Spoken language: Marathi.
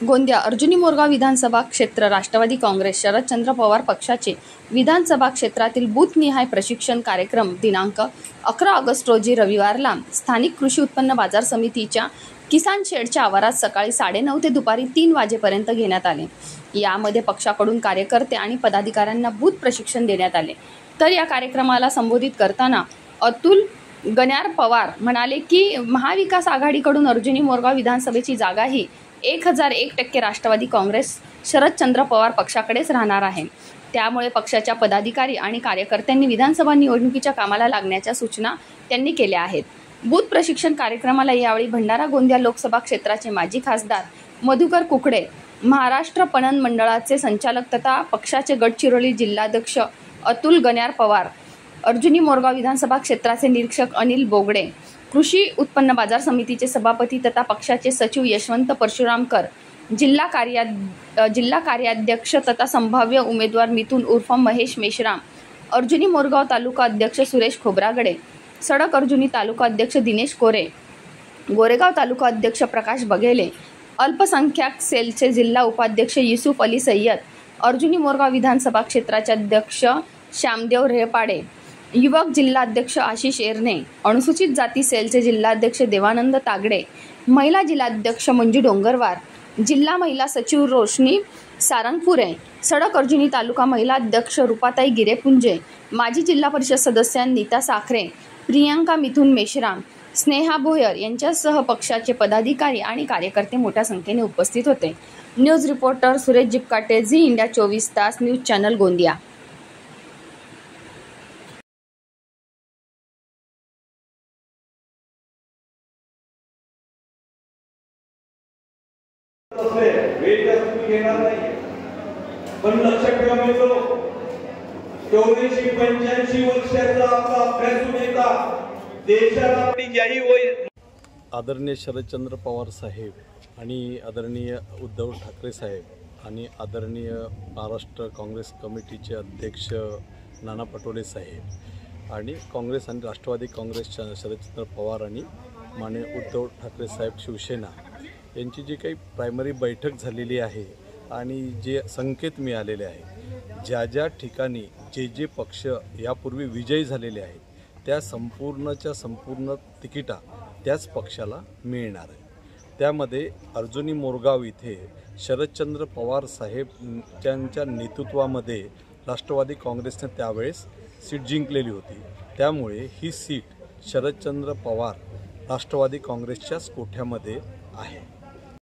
गोंदिया अर्जुनी मोरगाव विधानसभा क्षेत्र राष्ट्रवादी काँग्रेस शरदचंद्र पवार पक्षाचे विधानसभा क्षेत्रातील बूथनिहाय प्रशिक्षण कार्यक्रम दिनांक 11 ऑगस्ट रोजी रविवारला स्थानिक कृषी उत्पन्न बाजार समितीच्या किसान शेडच्या आवारात सकाळी 9:30 ते दुपारी 3 वाजेपर्यंत घेण्यात आले। यामध्ये पक्षाकडून कार्यकर्ते आणि पदाधिकाऱ्यांना बूथ प्रशिक्षण देण्यात आले। तर या कार्यक्रमाला संबोधित करताना अतुल गण्यार पवार म्हणाले की महाविकास आघाडीकडून अर्जुनी मोरगाव विधानसभेची जागा ही 1001% राष्ट्रवादी काँग्रेस शरदचंद्र पवार पक्षाकडेच राहणार आहे। त्यामुळे पक्षाच्या पदाधिकारी आणि कार्यकर्त्यांनी विधानसभा निवडणुकीच्या कामाला लागण्याच्या सूचना त्यांनी केल्या आहेत। बूथ प्रशिक्षण कार्यक्रमाला यावेळी भंडारा गोंदिया लोकसभा क्षेत्राचे माजी खासदार मधुकर कुकडे, महाराष्ट्र पणन मंडळाचे संचालक तथा पक्षाचे गडचिरोली जिल्हाध्यक्ष अतुल गण्यार पवार, अर्जुनी मोरगाव विधानसभा क्षेत्राचे निरीक्षक अनिल बोगडे, कृषी उत्पन्न बाजार समितीचे सभापती तथा पक्षाचे सचिव यशवंत परशुरामकर, जिल्हा कार्याध्यक्ष तथा संभाव्य उमेदवार मिथुन उर्फ महेश मेश्राम, अर्जुनी मोरगाव तालुका अध्यक्ष सुरेश खोब्रागडे, सडक अर्जुनी तालुका अध्यक्ष दिनेश कोरे, गोरेगाव तालुका अध्यक्ष प्रकाश बघेले, अल्पसंख्याक सेलचे जिल्हा उपाध्यक्ष युसुफ अली सय्यद, अर्जुनी मोरगाव विधानसभा क्षेत्राचे अध्यक्ष श्यामदेव रेहपाडे, युवक जिल्हाध्यक्ष आशिष एरणे, अनुसूचित जाती सेलचे जिल्हाध्यक्ष देवानंद तागडे, महिला जिल्हाध्यक्ष मंजू डोंगरवार, जिल्हा महिला सचिव रोशनी सारंगपुरे, सडक अर्जुनी तालुका महिला अध्यक्ष रूपाताई गिरेपुंजे, माजी जिल्हा परिषद सदस्य नीता साखरे, प्रियांका मिथुन मेश्राम, स्नेहा भोयर यांच्यासह पक्षाचे पदाधिकारी आणि कार्यकर्ते मोठ्या संख्येने उपस्थित होते। News reporter Suresh Jipkate, Zee India 24 तास न्यूज चॅनल गोंदिया। पण लक्षात ठेवा मित्रो, 84-85 वर्षाचा आपला अभ्यासू नेता देशाला ज्याही होईल आदरणीय शरदचंद्र पवार साहेब आणि आदरणीय उद्धव ठाकरे साहेब आणि आदरणीय महाराष्ट्र काँग्रेस कमिटीचे अध्यक्ष नाना पटोले साहेब आणि काँग्रेस आणि राष्ट्रवादी काँग्रेसच्या शरदचंद्र पवार आणि माननीय उद्धव ठाकरे साहेब शिवसेना यांची जी काही प्रायमरी बैठक झालेली आहे आणि जे संकेत मिळालेले आहे, ज्या ठिकाणी जे पक्ष यापूर्वी विजयी झालेले आहेत त्या संपूर्ण तिकिटा त्याच पक्षाला मिळणार आहे। त्यामध्ये अर्जुनी मोरगाव इथे शरदचंद्र पवार साहेब यांच्या नेतृत्वामध्ये राष्ट्रवादी काँग्रेसने त्यावेळेस सीट जिंकलेली होती। त्यामुळे ही सीट शरदचंद्र पवार राष्ट्रवादी काँग्रेसच्याच कोठ्यामध्ये आहे।